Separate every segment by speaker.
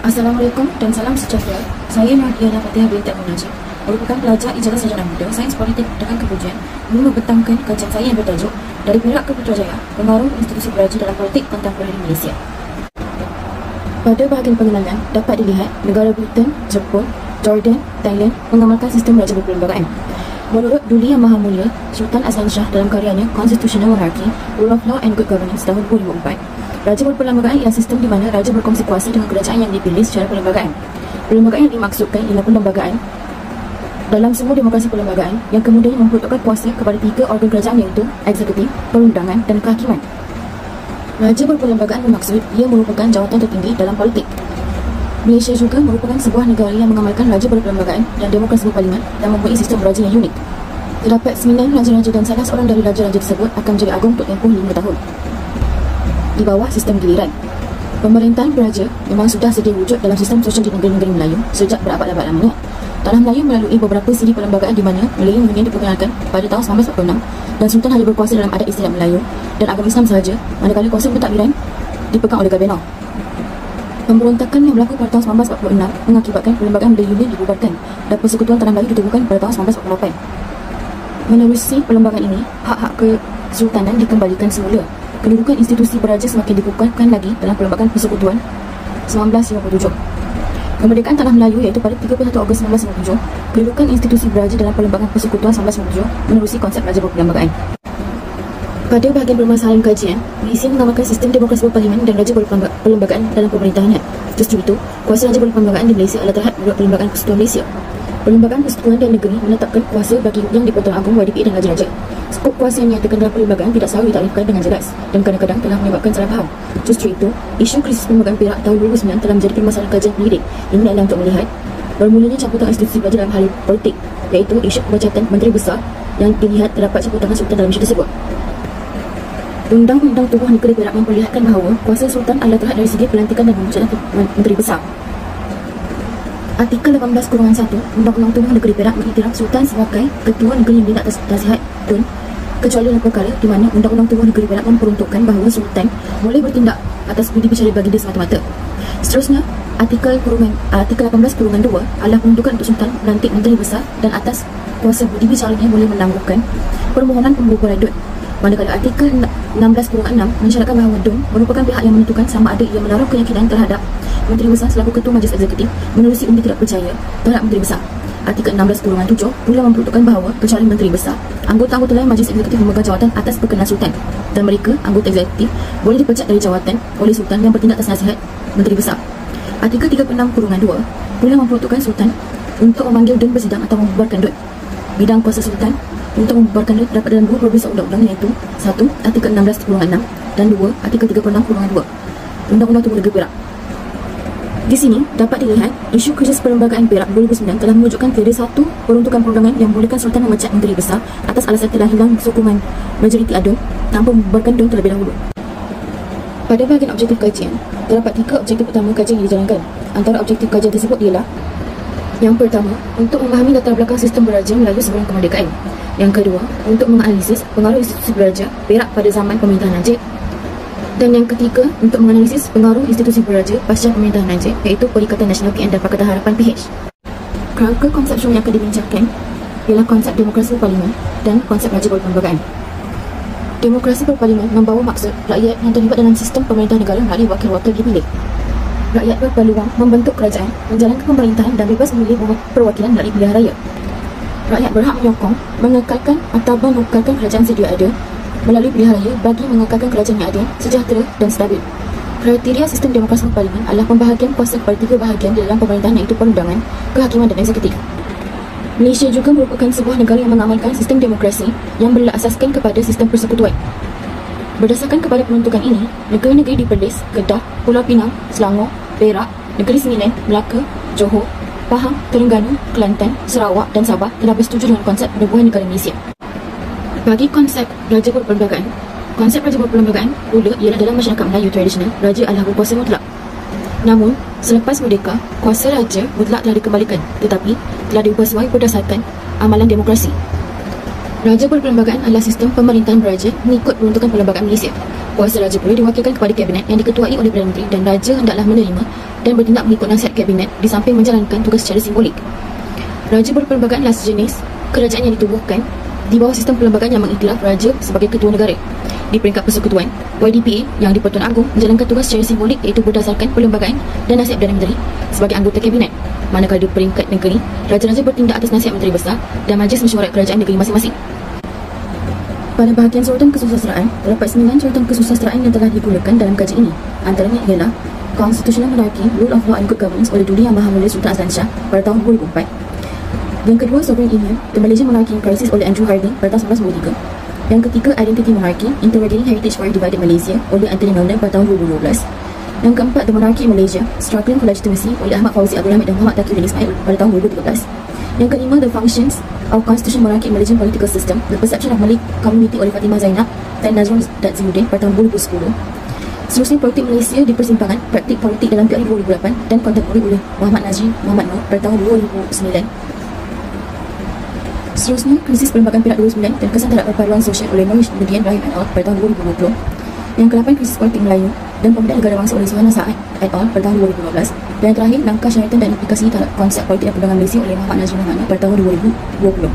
Speaker 1: Assalamualaikum dan salam sejahtera. Saya Nadiana Fatihah binti Abdul Najib, merupakan pelajar Ijazah Sarjana Muda Sains Politik dengan kepujian ingin membentangkan kajian saya yang bertajuk Dari Perak ke Putrajaya, Pengaruh Institusi Belajar dalam Politik Kontemporer Malaysia. Pada bahagian pengenalan dapat dilihat negara Britain, Jepun, Jordan, Thailand mengamalkan sistem raja berperlembagaan. Menurut Duli Yang Maha Mulia Sultan Azlan Shah dalam karyanya Constitutional Monarchy, Rule of Law and Good Governance tahun 2004, raja berperlembagaan ialah sistem di mana raja berkongsi kuasa dengan kerajaan yang dipilih secara perlembagaan. Perlembagaan yang dimaksudkan ialah perlembagaan dalam semua demokrasi perlembagaan yang kemudian memperuntukkan kuasa kepada tiga organ kerajaan iaitu eksekutif, perundangan dan kehakiman. Raja berperlembagaan bermaksud ia merupakan jawatan tertinggi dalam politik. Malaysia juga merupakan sebuah negara yang mengamalkan raja berperlembagaan dan demokrasi berparlimen dan mempunyai sistem raja yang unik. Terdapat 9 raja-raja dan salah seorang dari raja-raja tersebut akan menjadi agung untuk tempoh 5 tahun. Di bawah sistem giliran, pemerintahan beraja memang sudah sedia wujud dalam sistem sosial di negeri-negeri Melayu sejak berabad-abad lamanya. Tanah Melayu melalui beberapa siri perlembagaan di mana Melayu Union diperkenalkan pada tahun 1946 dan Sultan hanya berkuasa dalam adat istiadat Melayu dan agama Islam sahaja, manakala kuasa pentadbiran dipegang oleh Gabunor. Pemberontakan yang berlaku pada tahun 1946 mengakibatkan perlembagaan Melayu Union dibubarkan dan Persekutuan Tanah Melayu ditemukan pada tahun 1948. Menerusi perlembagaan ini, hak-hak kesultanan dikembalikan semula. Kedudukan institusi beraja semakin dikukuhkan lagi dalam perlembagaan Persekutuan 1957. Kemerdekaan Tanah Melayu iaitu pada 31 Ogos 1997, kedudukan institusi beraja dalam perlembagaan Persekutuan 1997 menerusi konsep raja berperlembagaan. Pada bahagian permasalahan kajian, Malaysia mengamalkan sistem demokrasi berparlimen dan raja berperlembagaan dalam pemerintahannya. Justru itu, kuasa raja berperlembagaan di Malaysia adalah terhad menurut Perlembagaan Persekutuan Malaysia. Perlembagaan Persekutuan dan Negeri menetapkan kuasa bagi Yang di-Pertuan Agong, YDP dan Raja-Raja. Skop kuasa yang dinyatakan dalam perlembagaan tidak selalu ditaklifkan dengan jelas dan kadang-kadang telah menyebabkan salah faham. Justru itu, isu krisis perlembagaan Perak tahun 2009 telah menjadi permasalahan kajian penyidik. Ini adalah untuk melihat bermulanya campuran institusi belajar dalam hal politik, iaitu isu pemecatan Menteri Besar yang dilihat terdapat campur tangan Sultan dalam isu tersebut. Undang-Undang Tubuh Negeri Perak memperlihatkan bahawa kuasa Sultan adalah terhad dari segi pelantikan dan pemecatan Menteri Besar. Artikel 18-1 Undang-Undang Tubuh Negeri Perak mengiktiraf Sultan sebagai Ketua Negeri yang dinak Nasihat Tun, kecuali dalam perkara di mana Undang-Undang Tubuh Negeri Perak memperuntukkan bahawa Sultan boleh bertindak atas budi pencari baginda semata-mata. Seterusnya, Artikel 18-2 adalah peruntukan untuk Sultan melantik Menteri Besar dan atas kuasa budi bicaranya boleh menangguhkan permohonan pembubaran DUN. Manakala Artikel 16-6 mensyaratkan bahawa DUN merupakan pihak yang menentukan sama ada ia menaruh keyakinan terhadap Menteri Besar selaku Ketua Majlis Eksekutif menerusi undi tidak percaya terhadap Menteri Besar. Artikel 16-7 pula memperuntukkan bahawa kecuali Menteri Besar, anggota-anggota lain Majlis Eksekutif memegang jawatan atas perkenan Sultan dan mereka, anggota eksekutif, boleh dipecat dari jawatan oleh Sultan yang bertindak atas nasihat Menteri Besar. Artikel 36-2 pula memperuntukkan Sultan untuk memanggil DUN bersidang atau membubarkan DUN. Bidang kuasa Sultan untuk membubarkan DUN terdapat dalam 2 provinsi undang-undang iaitu 1. Artikel 16-6 dan 2. Artikel 36-2 Undang-Undang Tubuh Negeri Perak. Di sini dapat dilihat isu krisis perlembagaan Perak 2009 telah menunjukkan tiada satu peruntukan perundangan yang membolehkan Sultan memecat Menteri Besar atas alasan telah hilang sokongan majoriti ADUN tanpa membubarkan DUN terlebih dahulu. Pada bahagian objektif kajian, terdapat 3 objektif utama kajian yang dijalankan. Antara objektif kajian tersebut ialah: yang pertama, untuk memahami latar belakang sistem beraja Melayu sebelum kemerdekaan. Yang kedua, untuk menganalisis pengaruh institusi beraja Perak pada zaman pemerintahan Najib. Dan yang ketiga, untuk menganalisis pengaruh institusi beraja pasca pemerintahan Najib, iaitu Perikatan Nasional PN dan Pakatan Harapan PH. Kerangka konsepsual yang akan dibincangkan ialah konsep demokrasi berparlimen dan konsep raja berperlembagaan. Demokrasi berparlimen membawa maksud rakyat yang terlibat dalam sistem pemerintahan negara melalui wakil-wakil dipilih. Rakyat berpeluang membentuk kerajaan, menjalankan pemerintahan dan bebas memilih perwakilan melalui pilihan raya. Rakyat berhak menyokong, mengekalkan atau menukarkan kerajaan sedia ada melalui pilihan raya bagi mengekalkan kerajaan yang adil, sejahtera dan stabil. Kriteria sistem demokrasi berparlimen adalah pembahagian kuasa kepada 3 bahagian di dalam pemerintahan iaitu perundangan, kehakiman dan eksekutif. Malaysia juga merupakan sebuah negara yang mengamalkan sistem demokrasi yang berasaskan kepada sistem persekutuan. Berdasarkan kepada peruntukan ini, negeri-negeri di Perlis, Kedah, Pulau Pinang, Selangor, Perak, Negeri Sembilan, Melaka, Johor, Pahang, Terengganu, Kelantan, Sarawak dan Sabah telah bersetuju dengan konsep penubuhan negara Malaysia. Bagi konsep raja berperlembagaan, pula ialah dalam masyarakat Melayu tradisional, raja adalah berkuasa mutlak. Namun, selepas merdeka, kuasa raja mutlak telah dikembalikan, tetapi telah diubah berdasarkan amalan demokrasi. Raja berperlembagaan adalah sistem pemerintahan beraja mengikut peruntukan perlembagaan Malaysia. Kuasa raja boleh diwakilkan kepada kabinet yang diketuai oleh Perdana Menteri dan raja hendaklah menerima dan bertindak mengikut nasihat kabinet di samping menjalankan tugas secara simbolik. Raja berperlembagaan adalah sejenis kerajaan yang ditubuhkan di bawah sistem perlembagaan yang mengiktiraf raja sebagai ketua negara. Di peringkat persekutuan, YDPA yang di-Pertuan Agong menjalankan tugas secara simbolik iaitu berdasarkan perlembagaan dan nasihat Perdana Menteri sebagai anggota kabinet. Manakala di peringkat negeri, raja-raja bertindak atas nasihat Menteri Besar dan Majlis Mesyuarat Kerajaan Negeri masing-masing. Pada bahagian sorotan kesusasteraan, terdapat 9 sorotan kesusasteraan yang telah digunakan dalam kajian ini. Antaranya ialah Constitutional Monarchy, Rule of Law and Good Governance oleh Duli Yang Maha Mulia Sultan Azlan Shah pada tahun 2004. Yang kedua, Sovereign Union, The Malaysian Monarchy in Crisis oleh Andrew Harding pada tahun 1993. Yang ketiga, Identity Monarchy, Interrogating Heritage for a Divided Malaysia oleh Anthony Melner pada tahun 2012. Yang keempat, The Monarchy in Malaysia, Struggling for Legitimacy oleh Ahmad Fauzi Abdul Hamid dan Muhammad Taqi bin Ismail pada tahun 2013. Yang kelima, The Functions of Constitutional Monarchy in Malaysian Political System, The Perception of Malay Community oleh Fatimah Zainab dan Nazrul Zainuddin pada tahun 2010. Seterusnya, Politik Malaysia di Persimpangan, Praktik Politik dalam PRU 2008 dan Kontemporari oleh Muhammad Nazri Muhammad Noor pada tahun 2009. Seterusnya, Krisis Perlembagaan Perak 2009 dan Kesan Terhadap Perpaduan Sosial oleh Nourish Mudian Rahim et al. Pada tahun 2020. Yang ke-8, Krisis Politik Melayu dan Pembinaan Negara Bangsa oleh Suhana Saad et al. Pada tahun 2012. Dan yang terakhir, Langkah Syaratan dan Implikasi Terhadap Konsep Politik dan Perdagangan Malaysia oleh Muhammad Nazri Muhammad Noor pada tahun 2020.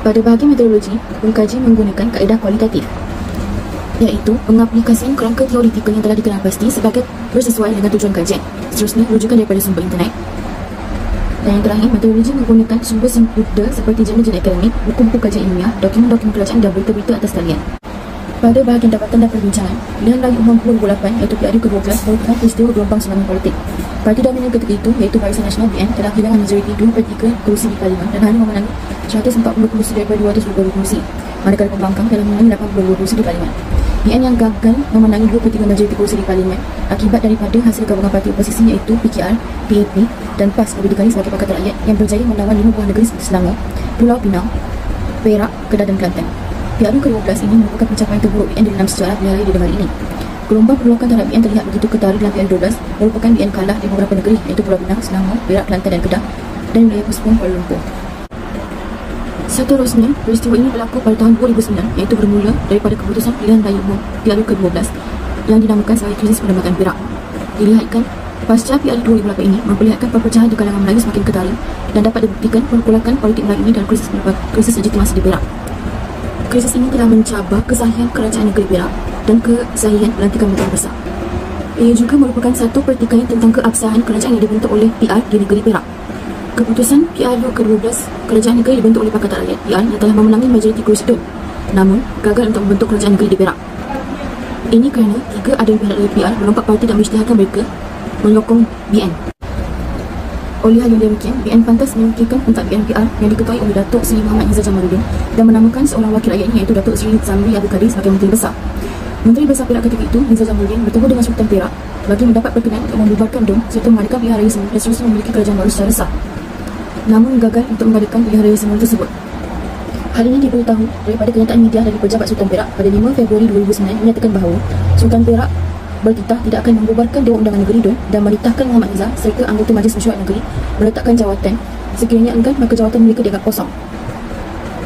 Speaker 1: Pada bahagian metodologi, pengkaji menggunakan kaedah kualitatif, iaitu pengaplikasian kerangka teoretikal yang telah dikenal pasti sebagai bersesuaian dengan tujuan kajian. Seterusnya, rujukan daripada sumber internet. Dan yang terakhir, metodologi menggunakan sumber-sumber seperti jurnal-jurnal akademik, buku-buku kajian ilmiah, dokumen-dokumen kerajaan dan berita-berita atas talian. Pada bahagian dapatan dan perbincangan, pilihan raya umum 2008 iaitu PRU ke-12 merupakan peristiwa gelombang tsunami politik. Parti dominan ketika itu iaitu Barisan Nasional BN telah kehilangan majoriti 2/3 kerusi di Parlimen dan hanya memenangi 140 kerusi daripada 220 kerusi. Manakala pembangkang telah memenangi 80 kerusi di Parlimen. BN yang gagal memenangi 2/3 majoriti kerusi di Parlimen akibat daripada hasil gabungan parti oposisi iaitu PKR, PAP dan PAS lebih dikali sebagai Pakatan Rakyat yang berjaya menawan 5 buah negeri seperti Selangor, Pulau Pinang, Perak, Kedah dan Kelantan. PRU ke-12 ini merupakan pencapaian terburuk BN dalam sejarah pilihan raya di negara ini. Gelombang penolakan terhadap BN terlihat begitu ketara dalam PRU 12 merupakan BN kalah di beberapa negeri iaitu Pulau Pinang, Selangor, Perak, Kelantan dan Kedah dan wilayah Puspong Kuala Lumpur. Seterusnya, peristiwa ini berlaku pada tahun 2009 iaitu bermula daripada keputusan pilihan raya umum PRU ke-12 yang dinamakan sebagai Krisis Perlembagaan Perak. Dilihatkan, pasca PRU 2008 ini memperlihatkan perpecahan di kalangan Melayu semakin ketara dan dapat dibuktikan pergolakan politik Melayu ini dalam krisis legitimasi di Perak. Krisis ini telah mencabar kesahihan kerajaan negeri Perak dan kesahihan pelantikan Menteri Besar. Ia juga merupakan satu pertikaian tentang keabsahan kerajaan yang dibentuk oleh PR di negeri Perak. Keputusan PRU ke-12 kerajaan negeri dibentuk oleh Pakatan Rakyat PR yang telah memenangi majoriti kerusi itu, namun gagal untuk membentuk kerajaan negeri di Perak. Ini kerana 3 adan pihak dari PR melompat parti dan mengisytiharkan mereka menyokong BN. Oleh hal yang demikian, BN pantas memikirkan pentadbiran PR yang diketuai oleh Datuk Seri Muhammad Izzah Jamaluddin dan menamakan seorang wakil rakyatnya iaitu Datuk Seri Zamri Abdul Kadir sebagai Menteri Besar. Menteri Besar Perak ketika itu, Izzah Jamaluddin, bertemu dengan Sultan Perak bagi mendapat perkenan untuk membubarkan DUM serta mengadakan pilihan raya semula dan seterusnya memiliki kerajaan baru secara sah. Namun gagal untuk mengadakan pilihan raya semula tersebut. Hal ini diberitahu daripada kenyataan media dari pejabat Sultan Perak pada 5 Februari 2009 menyatakan bahawa Sultan Perak bertitah tidak akan membubarkan Dewan Undangan Negeri DUN dan menitahkan Muhammad Izzah serta anggota Majlis Mesyuarat Negeri meletakkan jawatan. Sekiranya enggan, maka jawatan mereka dianggap kosong.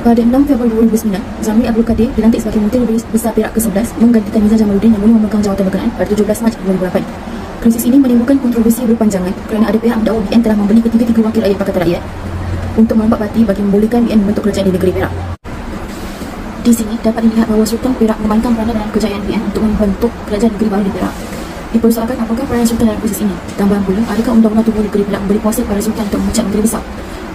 Speaker 1: Pada 6 Februari 2009, Zamri Abdul Kadir dilantik sebagai Menteri Besar Perak ke-11 menggantikan Izzah Jamaluddin yang belum memegang jawatan berkenaan pada 17 Mac 2008. Krisis ini menimbulkan kontroversi berpanjangan kerana ada pihak mendakwa BN telah membeli ketiga-tiga wakil rakyat Pakatan Rakyat untuk melompat parti bagi membolehkan BN membentuk kerajaan di negeri Perak. Di sini dapat dilihat bahawa Sultan Perak memainkan peranan dalam kejayaan BN untuk membentuk kerajaan negeri baru di Perak. Dipersoalkan apakah peranan Sultan dalam proses ini. Tambahan pula, adakah Undang-Undang Tubuh Negeri Perak memberi kuasa kepada Sultan untuk memecat Menteri Besar.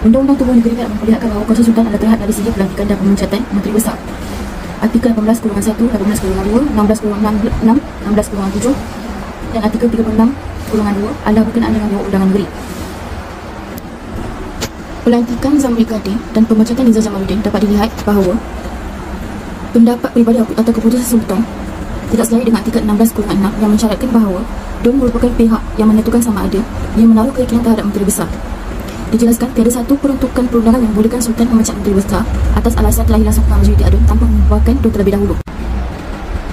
Speaker 1: Undang-Undang Tubuh Negeri Perak memperlihatkan bahawa kuasa Sultan adalah terhad dari segi pelantikan dan pemecatan Menteri Besar. Artikel 18-1, 18-2, 16-6, 16-7 dan artikel 36-2 adalah berkenaan dengan dua undangan negeri. Pelantikan Zamri Kadir dan pemecatan Izzah Jamaluddin dapat dilihat bahawa pendapat peribadi atau keputusan Sultan tidak sesuai dengan artikel 16-6 yang mensyaratkan bahawa DUN merupakan pihak yang menentukan sama ada ia menaruh keyakinan terhadap Menteri Besar. Dijelaskan tiada satu peruntukan perundangan yang membolehkan Sultan memecat Menteri Besar atas alasan telah hilang sempurna majoriti ADUN tanpa membubarkan DUN terlebih dahulu.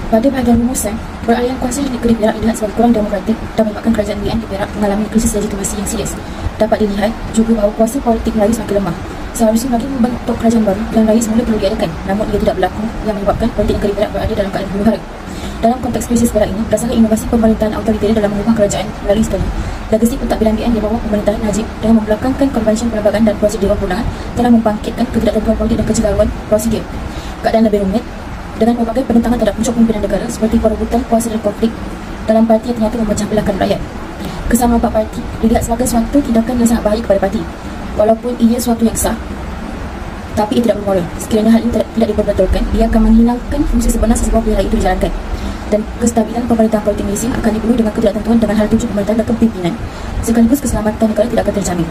Speaker 1: Pada bahagian rumusan, peralihan kuasa di negeri Perak dilihat sebagai kurang demokratik dan menyebabkan kerajaan BN di Perak mengalami krisis legitimasi yang serius. Dapat dilihat juga bahawa kuasa politik Melayu semakin lemah. Seharusnya bagi membentuk kerajaan baru, pilihan raya semula perlu diadakan, namun ia tidak berlaku yang menyebabkan politik negeri Perak berada dalam keadaan huru-hara. Dalam konteks krisis sekarang ini, berdasarkan inovasi pemerintahan otoritarian dalam mengubah kerajaan melalui sekali, legasi pentadbiran BN di bawah pemerintahan Najib dengan membelakangkan konvensyen perlembagaan dan prosedur perundangan telah membangkitkan ketidaktentuan politik dan kejegaruan prosedur. Keadaan lebih rumit dengan pelbagai penentangan terhadap puncak pimpinan negara seperti perebutan kuasa dan konflik dalam parti yang ternyata memecah belahkan rakyat. Kesamaan empat parti dilihat sebagai suatu tindakan yang sangat baik kepada parti, walaupun ia suatu yang sah, tapi ia tidak bermoral. Sekiranya hal ini tidak diperbetulkan, ia akan menghilangkan fungsi sebenar sesebuah pihak itu dijalankan, dan kestabilan pemerintahan politik Malaysia akan dipenuhi dengan ketidaktentuan dengan hal tujuan pemerintahan dan kepimpinan, sekaligus keselamatan negara tidak akan terjamin.